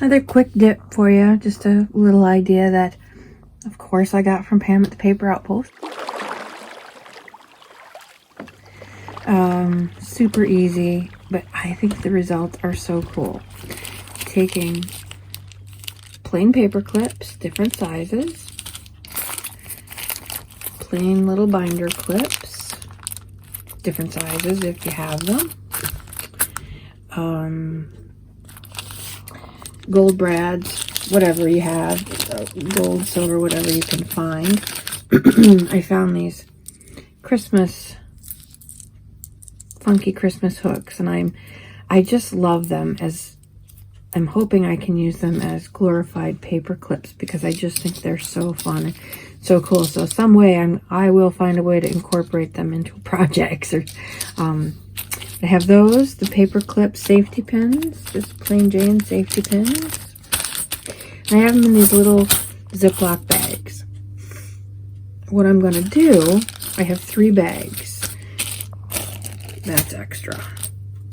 Another quick dip for you, just a little idea that, of course, I got from Pam at the Paper Outpost. Super easy, but I think the results are so cool. Taking plain paper clips, different sizes, plain little binder clips, different sizes if you have them, gold brads, whatever you have, gold, silver, whatever you can find. I found these funky Christmas hooks, and I just love them. As I'm hoping I can use them as glorified paper clips, because I just think they're so fun and so cool. So some way I will find a way to incorporate them into projects. Or I have those, the paper clip safety pins, just plain Jane safety pins. I have them in these little Ziploc bags. What I'm going to do, I have 3 bags. That's extra.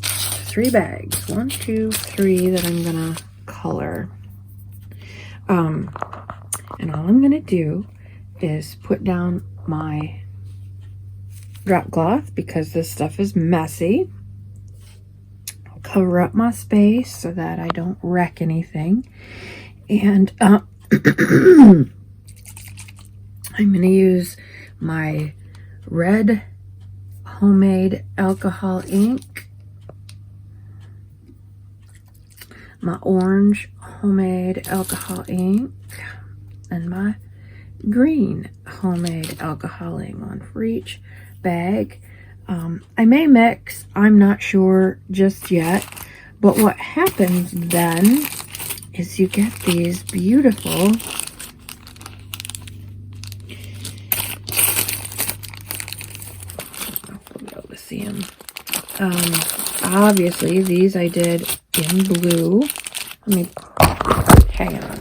3 bags. 1, 2, 3 that I'm going to color. And all I'm going to do is put down my drop cloth, because this stuff is messy. I'll cover up my space so that I don't wreck anything. And I'm going to use my red homemade alcohol ink, my orange homemade alcohol ink, and my green homemade alcohol ink, one for each bag. I may mix, I'm not sure just yet, but what happens then is you get these beautiful see them. Obviously these I did in blue. Let me hang on.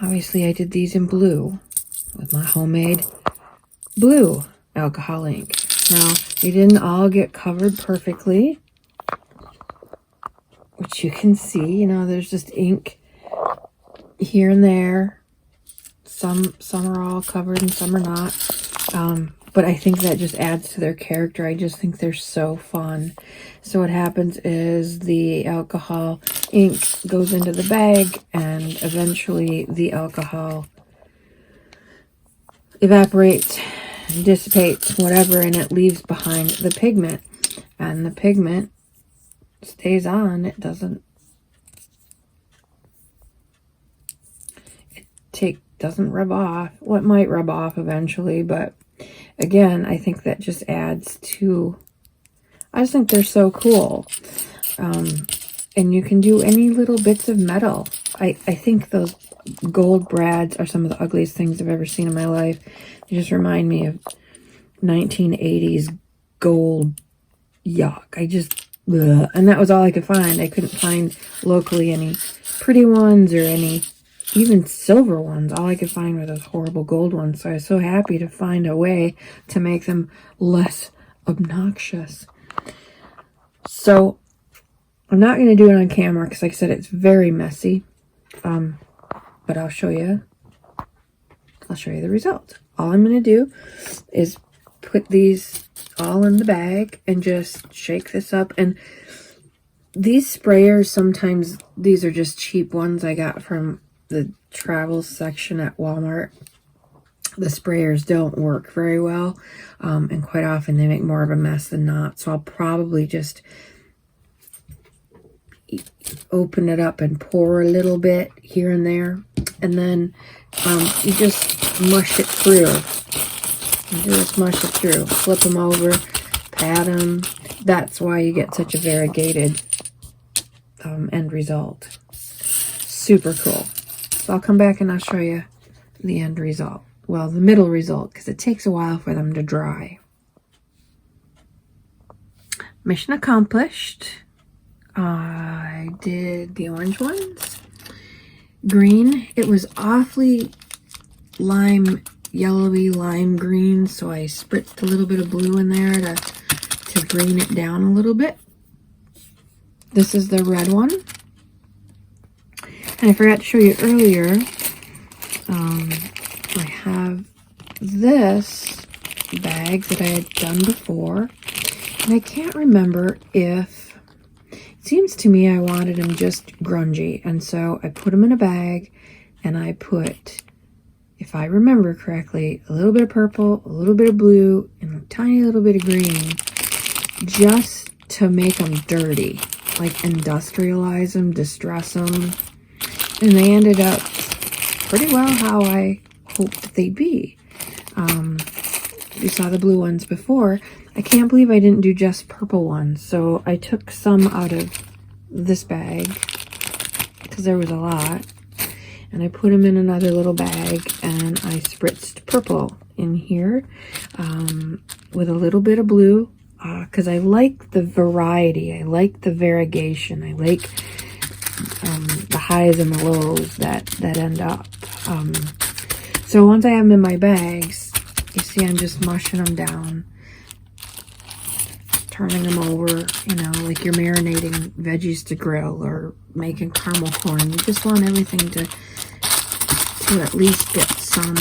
Obviously I did these in blue with my homemade blue alcohol ink. Now they didn't all get covered perfectly, which you can see, you know, there's just ink here and there. Some are all covered and some are not. But I think that just adds to their character. I just think they're so fun. So what happens is the alcohol ink goes into the bag, and eventually the alcohol evaporates, dissipates, whatever, and it leaves behind the pigment. And the pigment stays on. It doesn't rub off. Well, it might rub off eventually, but again, I think that just adds to, I just think they're so cool. And you can do any little bits of metal. I think those gold brads are some of the ugliest things I've ever seen in my life. They just remind me of 1980s gold yuck. Ugh. And that was all I could find. I couldn't find locally any pretty ones or any even silver ones. All I could find were those horrible gold ones. So I was so happy to find a way to make them less obnoxious. So I'm not going to do it on camera because, like I said, it's very messy. But I'll show you the result. All I'm going to do is put these all in the bag and just shake this up. And these sprayers, sometimes these are just cheap ones I got from the travel section at Walmart. The sprayers don't work very well, and quite often they make more of a mess than not. So I'll probably just open it up and pour a little bit here and there, and then you just mush it through. Flip them over, pat them. That's why you get such a variegated end result. Super cool. So I'll come back and I'll show you the end result. Well, the middle result, because it takes a while for them to dry. Mission accomplished. I did the orange ones. Green, it was awfully lime yellowy lime green, so I spritzed a little bit of blue in there to green it down a little bit. This is the red one. And I forgot to show you earlier, I have this bag that I had done before, and I can't remember if, it seems to me I wanted them just grungy, and so I put them in a bag, and I put, if I remember correctly, a little bit of purple, a little bit of blue, and a tiny little bit of green, just to make them dirty, like industrialize them, distress them, and they ended up pretty well how I hoped they'd be. You saw the blue ones before. I can't believe I didn't do just purple ones, so I took some out of this bag because there was a lot, and I put them in another little bag, and I spritzed purple in here with a little bit of blue because I like the variety, I like the variegation, I like the highs and the lows that end up. So once I have them in my bags, you see I'm just mushing them down, turning them over, you know, like you're marinating veggies to grill or making caramel corn. You just want everything to at least get some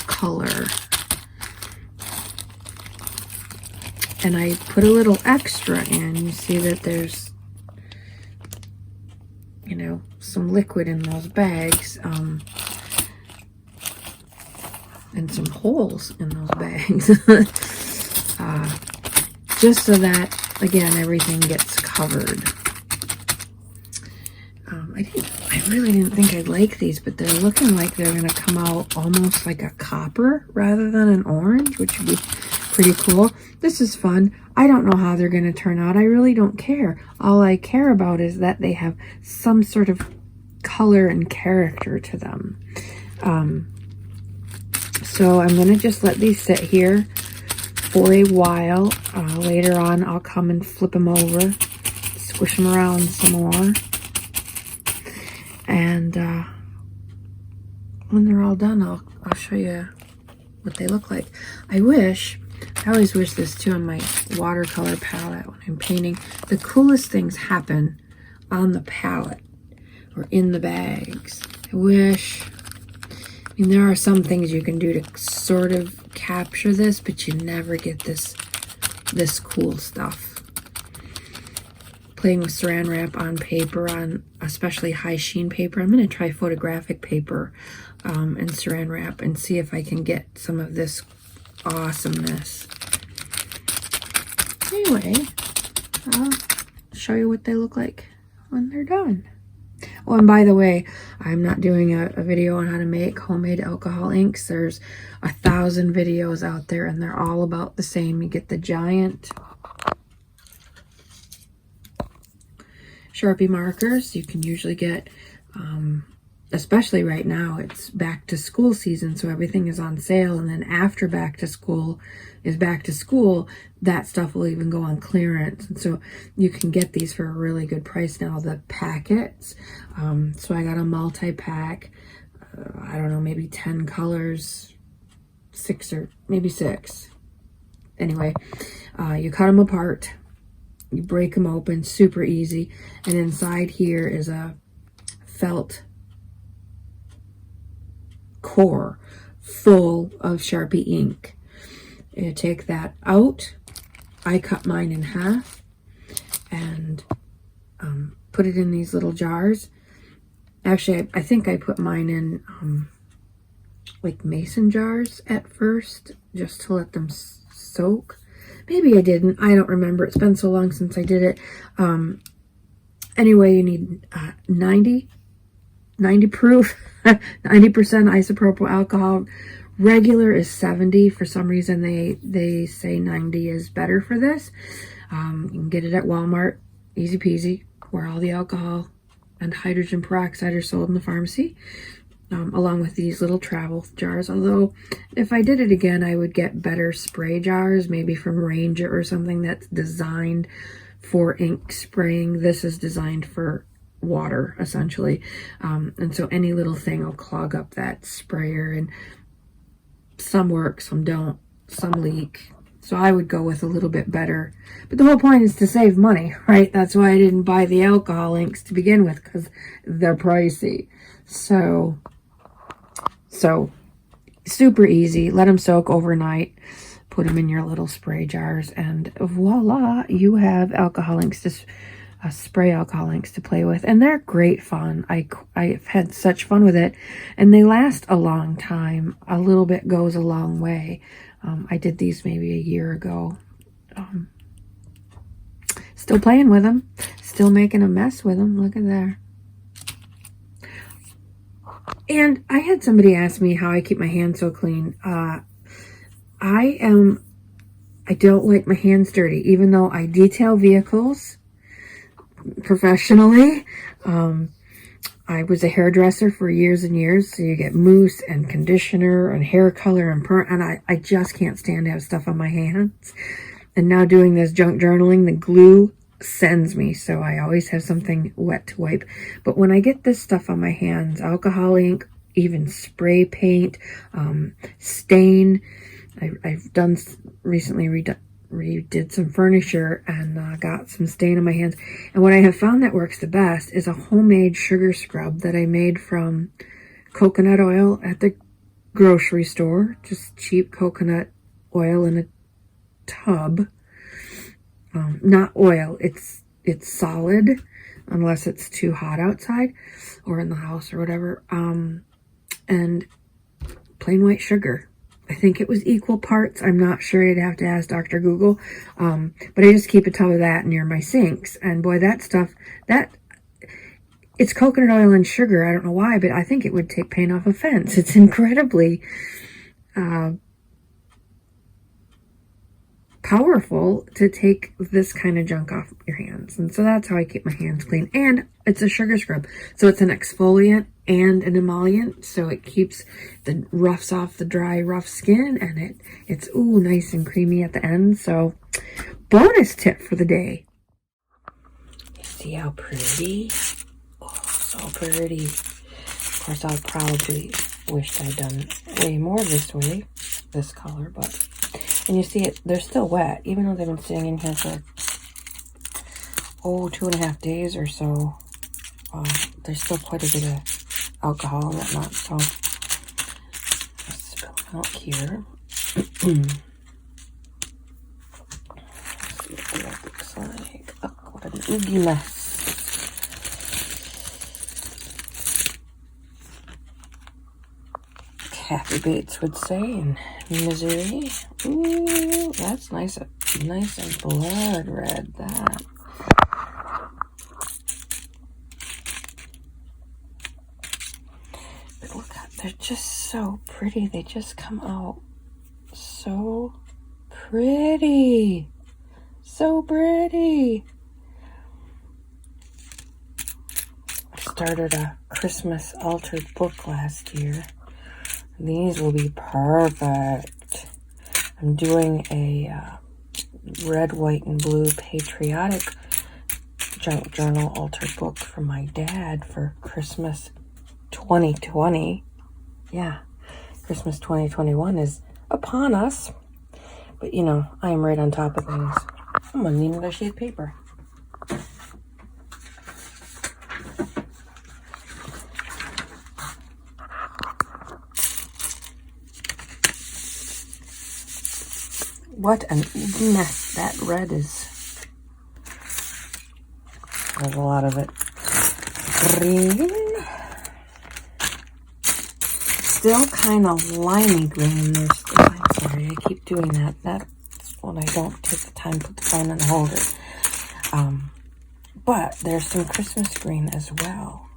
color. And I put a little extra in. You see that there's, you know, some liquid in those bags, and some holes in those bags, just so that, again, everything gets covered. I really didn't think I'd like these, but they're looking like they're going to come out almost like a copper rather than an orange, which would be pretty cool. This is fun. I don't know how they're going to turn out. I really don't care. All I care about is that they have some sort of color and character to them. So I'm going to just let these sit here for a while. Later on, I'll come and flip them over, squish them around some more. And when they're all done, I'll show you what they look like. I always wish this too on my watercolor palette when I'm painting. The coolest things happen on the palette or in the bags. I mean, there are some things you can do to sort of capture this, but you never get this cool stuff. Playing with saran wrap on paper, on especially high sheen paper. I'm going to try photographic paper and saran wrap and see if I can get some of this awesomeness. Anyway, I'll show you what they look like when they're done. Oh, and by the way, I'm not doing a video on how to make homemade alcohol inks. There's 1,000 videos out there, and they're all about the same. You get the giant Sharpie markers. You can usually get, especially right now, it's back to school season, so everything is on sale. And then after back to school is back to school, that stuff will even go on clearance. And so you can get these for a really good price now, the packets. So I got a multi-pack, I don't know, maybe 10 colors, 6 or maybe 6. Anyway, you cut them apart. You break them open, super easy. And inside here is a felt core full of Sharpie ink. You take that out. I cut mine in half and put it in these little jars. Actually, I think I put mine in like mason jars at first, just to let them soak. Maybe I didn't. I don't remember. It's been so long since I did it. Anyway, you need 90 proof, 90% isopropyl alcohol. Regular is 70. For some reason, they say 90 is better for this. You can get it at Walmart. Easy peasy. Where all the alcohol and hydrogen peroxide are sold in the pharmacy. Along with these little travel jars. Although, if I did it again, I would get better spray jars, maybe from Ranger or something that's designed for ink spraying. This is designed for water, essentially. And so any little thing will clog up that sprayer. And some work, some don't, some leak. So I would go with a little bit better. But the whole point is to save money, right? That's why I didn't buy the alcohol inks to begin with, because they're pricey. So super easy. Let them soak overnight. Put them in your little spray jars, and voila, you have alcohol inks to spray alcohol inks to play with, and they're great fun. I've had such fun with it, and they last a long time. A little bit goes a long way. I did these maybe a year ago. Still playing with them, still making a mess with them. Look at there. And I had somebody ask me how I keep my hands so clean. I don't like my hands dirty, even though I detail vehicles professionally. I was a hairdresser for years and years, so you get mousse and conditioner and hair color and I just can't stand to have stuff on my hands. And now doing this junk journaling, the glue sends me, so I always have something wet to wipe. But when I get this stuff on my hands, alcohol ink, even spray paint, stain, I've done recently redid some furniture and got some stain on my hands. And what I have found that works the best is a homemade sugar scrub that I made from coconut oil at the grocery store. Just cheap coconut oil in a tub. Not oil, it's solid, unless it's too hot outside or in the house or whatever. And plain white sugar. I think it was equal parts. I'm not sure. You'd have to ask Dr. Google. But I just keep a tub of that near my sinks. And boy, that stuff, it's coconut oil and sugar. I don't know why, but I think it would take paint off a fence. It's incredibly powerful to take this kind of junk off your hands. And so that's how I keep my hands clean. And it's a sugar scrub. So it's an exfoliant and an emollient. So it keeps the roughs off the dry, rough skin. And it's nice and creamy at the end. So bonus tip for the day. You see how pretty? Oh, so pretty. Of course, I'll probably wished I'd done way more this way, this color, but... And you see it, they're still wet, even though they've been sitting in here for, 2.5 days or so. There's still quite a bit of alcohol and whatnot, so let's spill it out here. Let's see what that looks like. Oh, what an oogie mess. Kathy Bates would say in Missouri. Ooh, that's nice and blood red, that. But look, they're just so pretty. They just come out so pretty. So pretty. I started a Christmas altered book last year. These will be perfect. I'm doing a red, white, and blue patriotic junk journal altered book for my dad for Christmas 2020. Yeah, Christmas 2021 is upon us. But, you know, I am right on top of things. I'm going to need another sheet of paper. What an mess that red is. There's a lot of it. Green. Still kind of limey green. I'm sorry, I keep doing that. That's when I don't take the time to put the phone in the holder. But there's some Christmas green as well.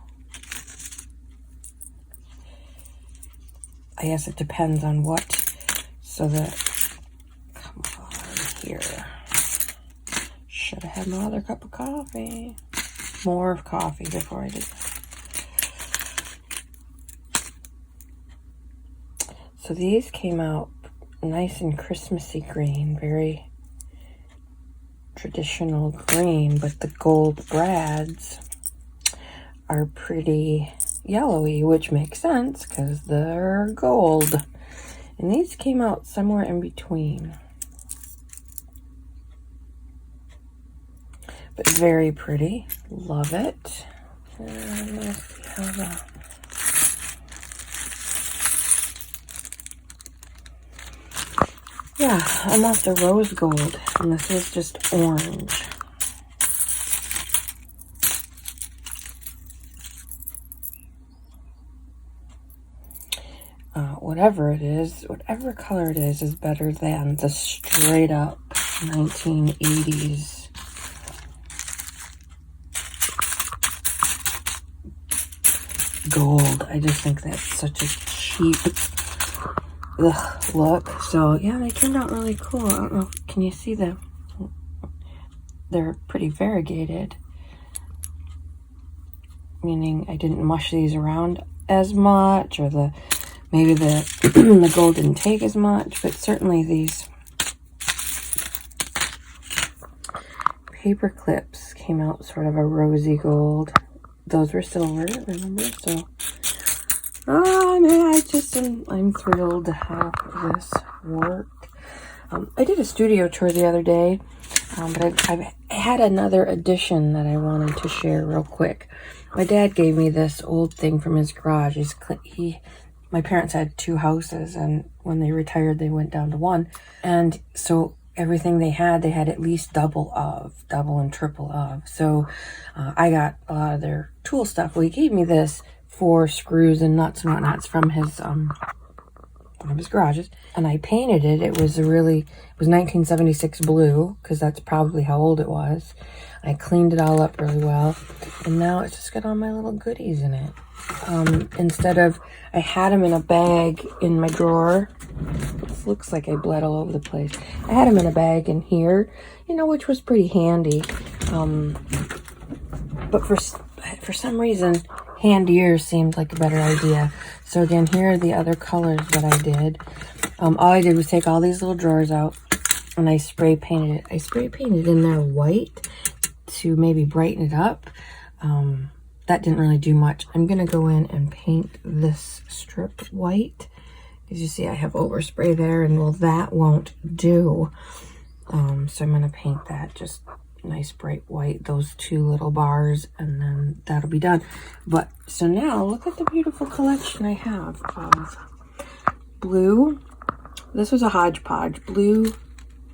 I guess it depends on what. So that... Here. Should have had my other cup of coffee. More of coffee before I did that. So these came out nice and Christmassy green, very traditional green, but the gold brads are pretty yellowy, which makes sense because they're gold. And these came out somewhere in between. But very pretty. Love it. And let's see how that... Yeah, I'm off the rose gold, and this is just orange. Whatever it is, whatever color it is better than the straight up 1980s gold. I just think that's such a cheap look. So yeah, they turned out really cool. I don't know, can you see them? They're pretty variegated, meaning I didn't mush these around as much, or maybe the the gold didn't take as much, but certainly these paper clips came out sort of a rosy gold. Those were silver, remember? So I'm thrilled to have this work. I did a studio tour the other day, but I've had another addition that I wanted to share real quick. My dad gave me this old thing from his garage. My parents had 2 houses, and when they retired, they went down to 1. And so everything they had at least double and triple of. So I got a lot of their tool stuff. Well, he gave me this for screws and nuts and whatnots from his one of his garages, and I painted it. It was 1976 blue, because that's probably how old it was. I cleaned it all up really well, and now it's just got all my little goodies in it. Instead of, I had them in a bag in my drawer. This looks like I bled all over the place. I had them in a bag in here, which was pretty handy. But for some reason, handier seemed like a better idea. So again, here are the other colors that I did. All I did was take all these little drawers out, and I spray painted it. I spray painted in there white to maybe brighten it up. That didn't really do much. I'm gonna go in and paint this strip white. As you see, I have overspray there, and well, that won't do. So I'm gonna paint that just nice bright white, those 2 little bars, and then that'll be done. But so now look at the beautiful collection I have of blue. This was a hodgepodge, blue,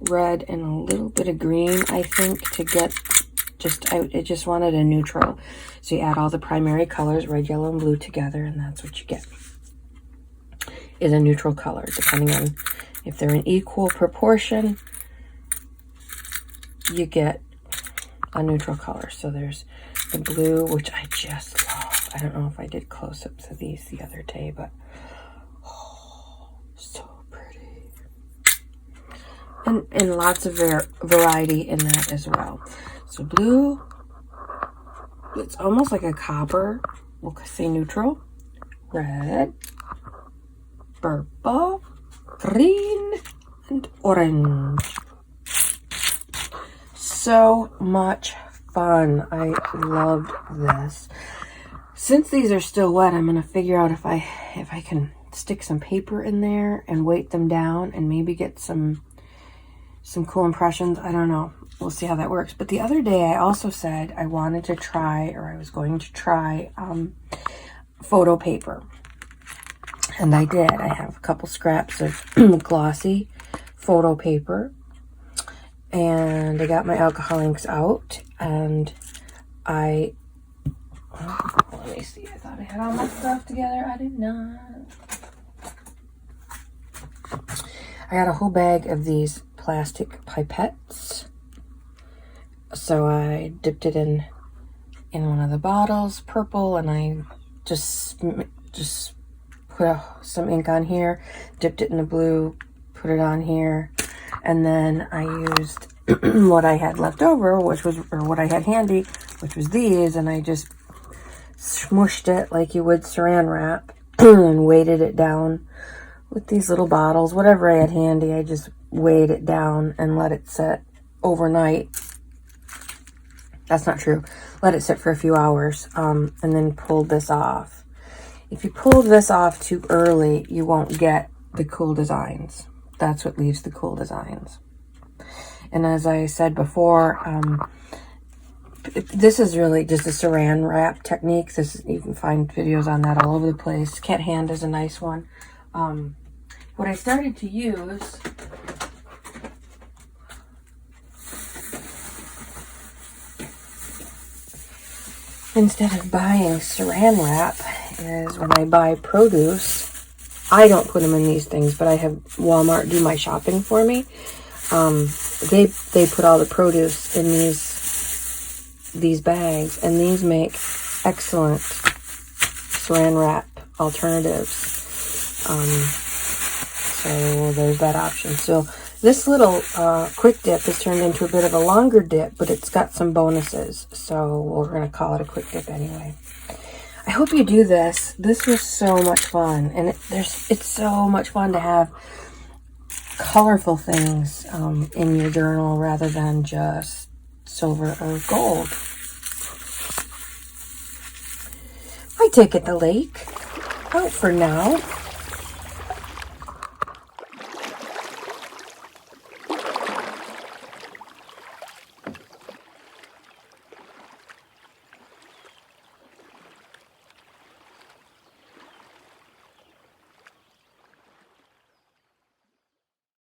red, and a little bit of green, I think, to get I just wanted a neutral. So you add all the primary colors, red, yellow, and blue together, and that's what you get, is a neutral color, depending on if they're in equal proportion, you get a neutral color. So there's the blue, which I just love. I don't know if I did close-ups of these the other day, but so pretty. And lots of variety in that as well. So blue, it's almost like a copper, we'll say neutral, red, purple, green, and orange. So much fun. I loved this. Since these are still wet, I'm gonna figure out if I can stick some paper in there and weight them down and maybe get some cool impressions. I don't know. We'll see how that works. But the other day I also said I wanted to try, or I was going to try photo paper. And I did. I have a couple scraps of glossy photo paper. And I got my alcohol inks out, and let me see, I thought I had all my stuff together. I did not. I got a whole bag of these plastic pipettes. So I dipped it in one of the bottles, purple, and I just put some ink on here, dipped it in the blue, put it on here, and then I used what I had left over, what I had handy, which was these, and I just smushed it like you would saran wrap and weighted it down with these little bottles. Whatever I had handy, I just weighed it down and let it sit overnight. That's not true. Let it sit for a few hours, and then pulled this off. If you pull this off too early, you won't get the cool designs. That's what leaves the cool designs. And as I said before, this is really just a saran wrap technique. You can find videos on that all over the place. Cat hand is a nice one. What I started to use instead of buying saran wrap is when I buy produce. I don't put them in these things, but I have Walmart do my shopping for me. They put all the produce in these bags, and these make excellent saran wrap alternatives. So there's that option. So this little quick dip has turned into a bit of a longer dip, but it's got some bonuses. So we're going to call it a quick dip anyway. I hope you do this. This was so much fun, and it's so much fun to have colorful things in your journal rather than just silver or gold. I take it the lake out for now.